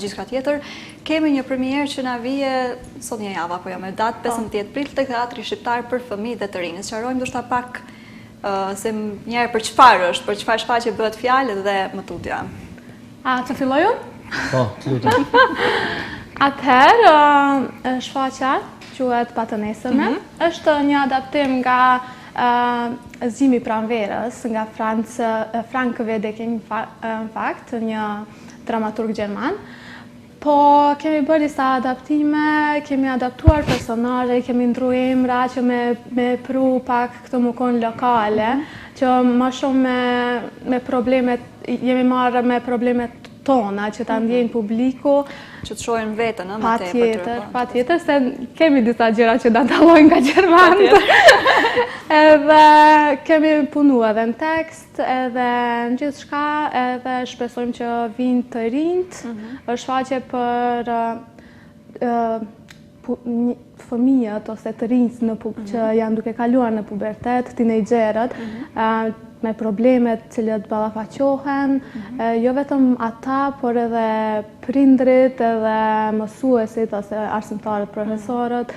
gjithçka tjetër. Kemi një premierë që na vije sot një javë apo jo me datë 15 prill tek Teatri Shqiptar për fëmijë dhe të rinj. Sqarojmë ndoshta pak se njerë për çfarë është, për çfarë shfaqje bëhet fjalë dhe më tutja. A të filloj unë? Po, lutem. Atëherë, shfaqja quhet Patënesërme, është një adaptim nga Zgjimi pranverës nga Frank Wedekind, në fakt, një dramaturg gjerman. Po kemi bërë disa adaptime, kemi adaptuar personazhe, kemi ndru emra që me pru pak këtë më konë lokale, që më shumë me problemet, jemi marrë me problemet tona që ta ndjejnë publiku. Që të shohin vetën, më tepër. Patjetër, se kemi disa gjëra që dallojnë nga gjermanët. Edhe kemi punu edhe në tekst, edhe në gjithë shka, edhe shpresojmë që vinë të rinjt. është shfaqje për fëmijët ose të rinjt që janë duke kaluar në pubertet, tinejgjerët, me problemet cilët ballafaqohen, jo vetëm ata, por edhe prindrit, edhe mësuesit ose arsimtarët, profesorët.